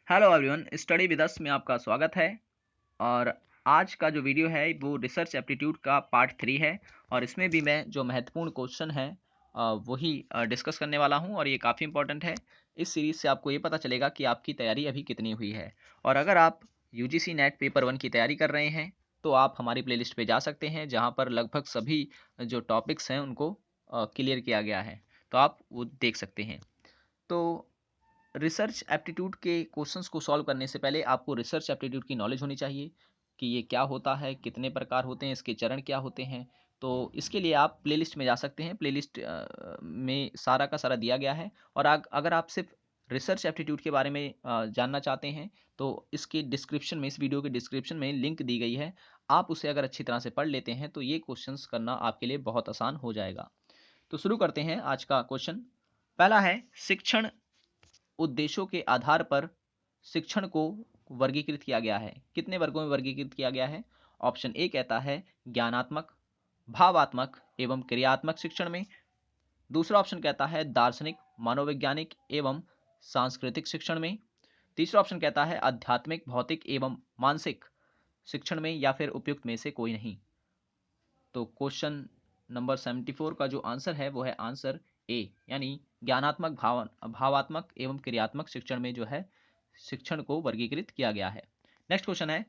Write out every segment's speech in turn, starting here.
Hello everyone, study with us में आपका स्वागत है। और आज का जो वीडियो है वो रिसर्च एप्टीट्यूड का पार्ट 3 है। और इसमें भी मैं जो महत्वपूर्ण क्वेश्चन है वही डिस्कस करने वाला हूं और ये काफ़ी इंपॉर्टेंट है। इस सीरीज़ से आपको ये पता चलेगा कि आपकी तैयारी अभी कितनी हुई है। और अगर आप यूजीसी नेट पेपर 1 की तैयारी कर रहे हैं तो आप हमारी प्लेलिस्ट पे जा सकते हैं, जहाँ पर लगभग सभी जो टॉपिक्स हैं उनको क्लियर किया गया है, तो आप वो देख सकते हैं। तो रिसर्च एप्टीट्यूड के क्वेश्चंस को सॉल्व करने से पहले आपको रिसर्च एप्टीट्यूड की नॉलेज होनी चाहिए कि ये क्या होता है, कितने प्रकार होते हैं, इसके चरण क्या होते हैं। तो इसके लिए आप प्लेलिस्ट में जा सकते हैं। प्लेलिस्ट में सारा का सारा दिया गया है। और अगर आप सिर्फ रिसर्च एप्टीट्यूड के बारे में जानना चाहते हैं तो इसके डिस्क्रिप्शन में, इस वीडियो के डिस्क्रिप्शन में लिंक दी गई है। आप उसे अगर अच्छी तरह से पढ़ लेते हैं तो ये क्वेश्चंस करना आपके लिए बहुत आसान हो जाएगा। तो शुरू करते हैं आज का क्वेश्चन। पहला है, शिक्षण उद्देश्यों के आधार पर शिक्षण को वर्गीकृत किया गया है। कितने वर्गों में वर्गीकृत किया गया है? ऑप्शन ए कहता है ज्ञानात्मक, भावात्मक एवं क्रियात्मक शिक्षण में। दूसरा ऑप्शन कहता है दार्शनिक, मनोवैज्ञानिक एवं सांस्कृतिक शिक्षण में। तीसरा ऑप्शन कहता है आध्यात्मिक, भौतिक एवं मानसिक शिक्षण में, या फिर उपयुक्त में से कोई नहीं। तो क्वेश्चन नंबर 74 का जो आंसर है वो है आंसर ए, यानी ज्ञानात्मक, भावात्मक एवं क्रियात्मक शिक्षण में जो है शिक्षण को वर्गीकृत किया गया है। नेक्स्ट क्वेश्चन है,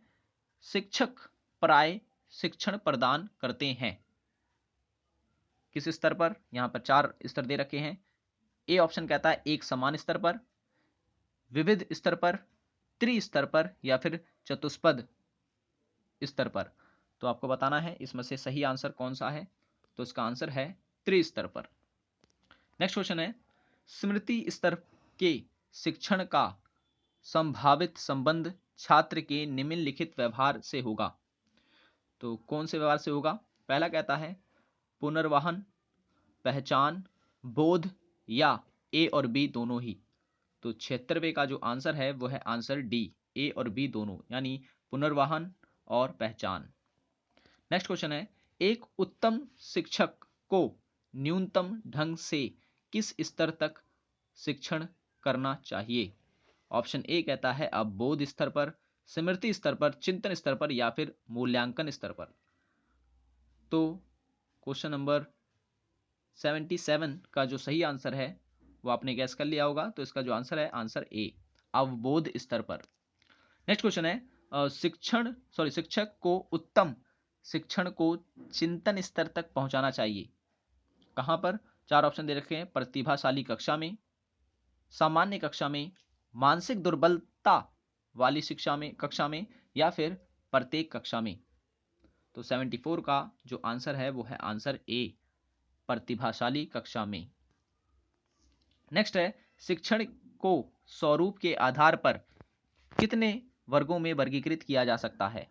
शिक्षक प्राय शिक्षण प्रदान करते हैं किस स्तर पर? यहाँ पर 4 स्तर दे रखे हैं। ए ऑप्शन कहता है एक समान स्तर पर, विविध स्तर पर, त्रिस्तर पर, या फिर चतुष्पद स्तर पर। तो आपको बताना है इसमें से सही आंसर कौन सा है। तो इसका आंसर है त्रिस्तर पर। नेक्स्ट क्वेश्चन है, स्मृति स्तर के शिक्षण का संभावित संबंध छात्र के निम्नलिखित व्यवहार से होगा। तो कौन से व्यवहार से होगा? पहला कहता है पुनर्वहन, पहचान, बोध, या ए और बी दोनों ही। तो 76वें का जो आंसर है वो है आंसर डी, ए और बी दोनों, यानी पुनर्वहन और पहचान। नेक्स्ट क्वेश्चन है, एक उत्तम शिक्षक को न्यूनतम ढंग से किस स्तर तक शिक्षण करना चाहिए? ऑप्शन ए कहता है अवबोध स्तर पर, स्मृति स्तर पर, चिंतन स्तर पर, या फिर मूल्यांकन स्तर पर। तो क्वेश्चन नंबर 77 का जो सही आंसर है वो आपने गैस कर लिया होगा। तो इसका जो आंसर है आंसर ए, अवबोध स्तर पर। नेक्स्ट क्वेश्चन है, शिक्षक को उत्तम शिक्षण को चिंतन स्तर तक पहुंचाना चाहिए। कहां पर? 4 ऑप्शन दे रखे हैं, प्रतिभाशाली कक्षा में, सामान्य कक्षा में, मानसिक दुर्बलता वाली कक्षा में, या फिर प्रत्येक कक्षा में। तो 74 का जो आंसर है वो है आंसर ए, प्रतिभाशाली कक्षा में। नेक्स्ट है, शिक्षण को स्वरूप के आधार पर कितने वर्गों में वर्गीकृत किया जा सकता है?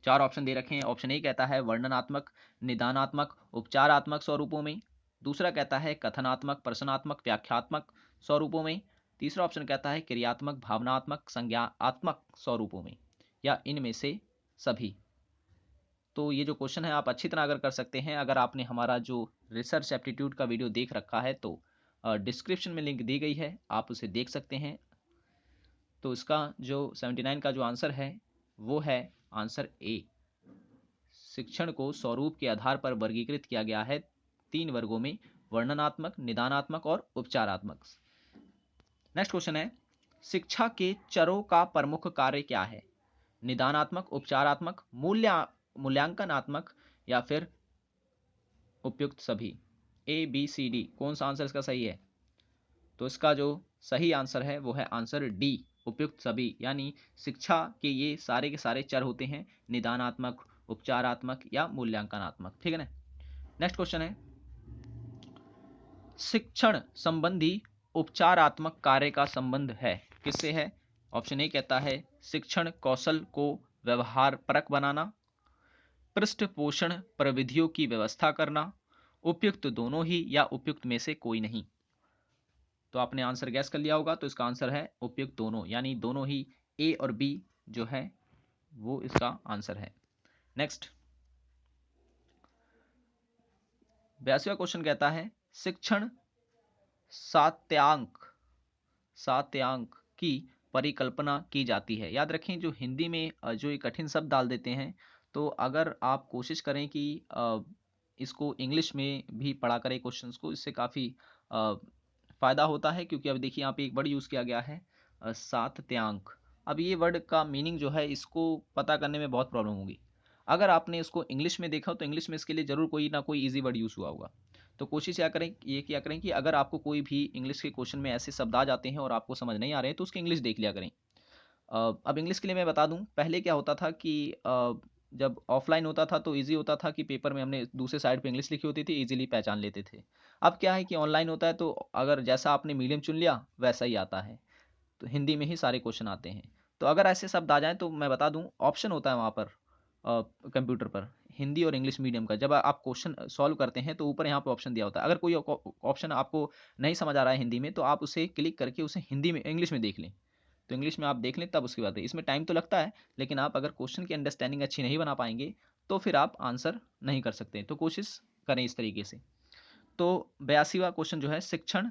4 ऑप्शन दे रखे हैं। ऑप्शन ए कहता है वर्णनात्मक, निदानात्मक, उपचारात्मक स्वरूपों में। दूसरा कहता है कथनात्मक, प्रश्नात्मक, व्याख्यात्मक स्वरूपों में। तीसरा ऑप्शन कहता है क्रियात्मक, भावनात्मक, संज्ञानात्मक स्वरूपों में, या इनमें से सभी। तो ये जो क्वेश्चन है आप अच्छी तरह अगर कर सकते हैं, अगर आपने हमारा जो रिसर्च एप्टीट्यूड का वीडियो देख रखा है तो डिस्क्रिप्शन में लिंक दी गई है, आप उसे देख सकते हैं। तो इसका जो 79 का जो आंसर है वो है आंसर ए, शिक्षण को स्वरूप के आधार पर वर्गीकृत किया गया है 3 वर्गों में, वर्णनात्मक, निदानात्मक और उपचारात्मक। नेक्स्ट क्वेश्चन है, शिक्षा के चरों का प्रमुख कार्य क्या है? निदानात्मक, उपचारात्मक, मूल्यांकनात्मक, या फिर उपयुक्त सभी। ए बी सी डी, कौन सा आंसर इसका सही है? तो इसका जो सही आंसर है वो है आंसर डी, उपयुक्त सभी। यानी शिक्षा के ये सारे के सारे चर होते हैं, निदानात्मक, उपचारात्मक या मूल्यांकनात्मक। ठीक है ना। नेक्स्ट क्वेश्चन है, शिक्षण संबंधी उपचारात्मक कार्य का संबंध है किससे है? ऑप्शन ए कहता है शिक्षण कौशल को व्यवहार परक बनाना, पृष्ठपोषण प्रविधियों की व्यवस्था करना, उपयुक्त दोनों ही, या उपयुक्त में से कोई नहीं। तो आपने आंसर गैस कर लिया होगा। तो इसका आंसर है उपयुक्त दोनों, यानी दोनों ही, ए और बी जो है वो इसका आंसर है। नेक्स्ट 82वां क्वेश्चन कहता है शिक्षण सात्यांक की परिकल्पना की जाती है। याद रखें जो हिंदी में जो ये कठिन शब्द डाल देते हैं, तो अगर आप कोशिश करें कि इसको इंग्लिश में भी पढ़ा करें क्वेश्चंस को, इससे काफ़ी फ़ायदा होता है। क्योंकि अब देखिए यहाँ पे एक वर्ड यूज़ किया गया है सातत्यांक। अब ये वर्ड का मीनिंग जो है इसको पता करने में बहुत प्रॉब्लम होगी। अगर आपने इसको इंग्लिश में देखा हो तो इंग्लिश में इसके लिए ज़रूर कोई ना कोई ईज़ी वर्ड यूज़ हुआ होगा। तो कोशिश क्या करें कि अगर आपको कोई भी इंग्लिश के क्वेश्चन में ऐसे शब्द आ जाते हैं और आपको समझ नहीं आ रहे हैं तो उसकी इंग्लिश देख लिया करें। अब इंग्लिश के लिए मैं बता दूं, पहले क्या होता था कि जब ऑफलाइन होता था तो इजी होता था कि पेपर में हमने दूसरे साइड पे इंग्लिश लिखी होती थी, इजीली पहचान लेते थे। अब क्या है कि ऑनलाइन होता है तो अगर जैसा आपने मीडियम चुन लिया वैसा ही आता है, तो हिंदी में ही सारे क्वेश्चन आते हैं। तो अगर ऐसे शब्द आ जाएं तो मैं बता दूं, ऑप्शन होता है वहाँ पर कंप्यूटर पर, हिंदी और इंग्लिश मीडियम का। जब आप क्वेश्चन सॉल्व करते हैं तो ऊपर यहाँ पे ऑप्शन दिया होता है। अगर कोई ऑप्शन आपको नहीं समझ आ रहा है हिंदी में तो आप उसे क्लिक करके उसे हिंदी में इंग्लिश में देख लें। तो इंग्लिश में आप देख लें तब उसकी बात है। इसमें टाइम तो लगता है, लेकिन आप अगर क्वेश्चन की अंडरस्टैंडिंग अच्छी नहीं बना पाएंगे तो फिर आप आंसर नहीं कर सकते। तो कोशिश करें इस तरीके से। तो 82वां क्वेश्चन जो है, शिक्षण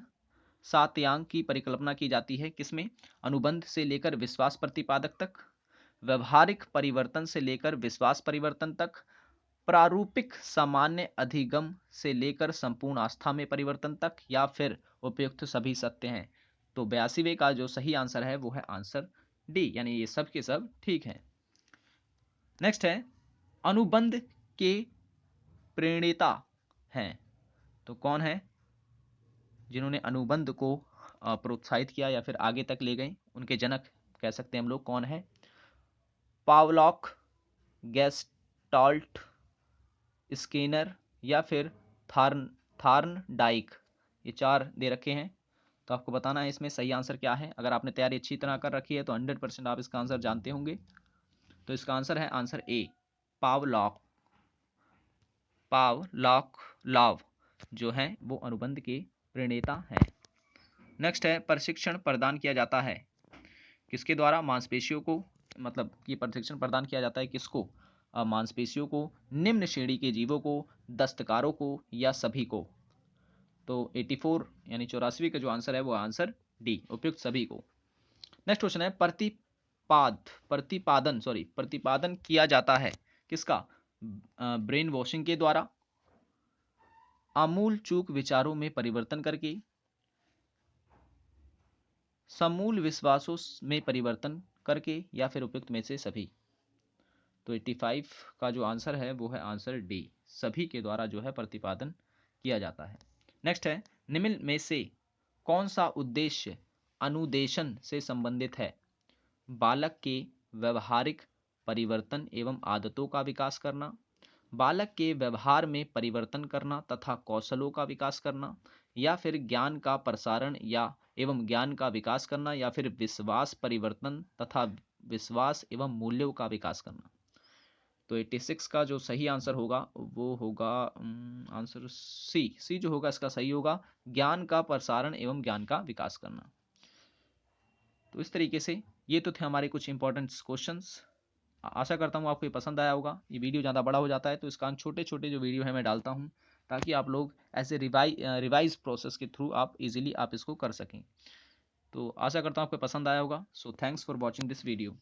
सातयांक की परिकल्पना की जाती है किसमें? अनुबंध से लेकर विश्वास प्रतिपादक तक, व्यवहारिक परिवर्तन से लेकर विश्वास परिवर्तन तक, प्रारूपिक सामान्य अधिगम से लेकर संपूर्ण आस्था में परिवर्तन तक, या फिर उपयुक्त सभी सत्य हैं। तो 82वें का जो सही आंसर है वो है आंसर डी, यानी ये सब के सब ठीक है। नेक्स्ट है, अनुबंध के प्रणेता हैं, तो कौन है जिन्होंने अनुबंध को प्रोत्साहित किया या फिर आगे तक ले गए, उनके जनक कह सकते हैं हम लोग, कौन है? पावलॉक, गेस्टाल्ट, स्किनर, या फिर थार्नडाइक। ये चार दे रखे हैं, तो आपको बताना है इसमें सही आंसर क्या है। अगर आपने तैयारी अच्छी तरह कर रखी है तो 100% आप इसका आंसर जानते होंगे। तो इसका आंसर है आंसर ए, पावलॉक। लाव जो है वो अनुबंध के प्रणेता हैं। नेक्स्ट है, प्रशिक्षण प्रदान किया जाता है किसके द्वारा? मांसपेशियों को, मतलब कि प्रशिक्षण प्रदान किया जाता है किसको? मांसपेशियों को, निम्न श्रेणी के जीवों को, दस्तकारों को, या सभी को। तो 84 यानी 84वीं का जो आंसर है वो आंसर डी, उपयुक्त सभी को। नेक्स्ट क्वेश्चन है, प्रतिपादन किया जाता है किसका? ब्रेन वॉशिंग के द्वारा, आमूल चूक विचारों में परिवर्तन करके, समूल विश्वासों में परिवर्तन करके, या फिर उपयुक्त में से सभी। तो 85 का जो आंसर है वो है आंसर डी, सभी के द्वारा जो है प्रतिपादन किया जाता है। नेक्स्ट है, निम्न में से कौन सा उद्देश्य अनुदेशन से संबंधित है? बालक के व्यवहारिक परिवर्तन एवं आदतों का विकास करना, बालक के व्यवहार में परिवर्तन करना तथा कौशलों का विकास करना, या फिर ज्ञान का प्रसारण या एवं ज्ञान का विकास करना, या फिर विश्वास परिवर्तन तथा विश्वास एवं मूल्यों का विकास करना। तो 86 का जो सही आंसर होगा वो होगा आंसर सी जो होगा इसका सही होगा, ज्ञान का प्रसारण एवं ज्ञान का विकास करना। तो इस तरीके से ये तो थे हमारे कुछ इंपॉर्टेंट क्वेश्चंस। आशा करता हूँ आपको ये पसंद आया होगा। ये वीडियो ज़्यादा बड़ा हो जाता है तो इस कारण छोटे छोटे जो वीडियो है मैं डालता हूँ, ताकि आप लोग ऐसे रिवाइज प्रोसेस के थ्रू आप इजीली आप इसको कर सकें। तो आशा करता हूँ आपको पसंद आया होगा। So thanks for watching this video.